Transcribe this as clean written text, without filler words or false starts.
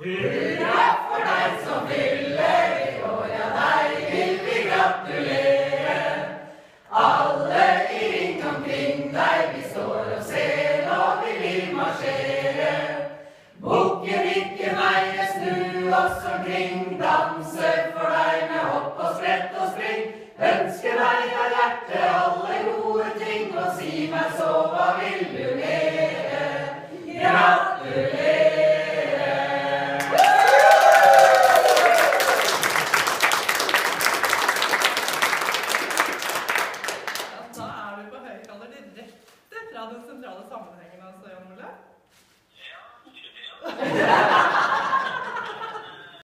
Hurra for deg som fyller i år, ja deg vil vi gratulere. Alle i ring omkring deg, vi står og ser når vi vil marsjere. Bukke, nikke, neie, snu oss omkring, danse for deg med hopp og sprett og spring. Ønsker deg av hjertet alle gode ting, og si meg så, hva vil du mere? Gratulerer! Fra den sentrale sammenhengen, altså, Jan Ole.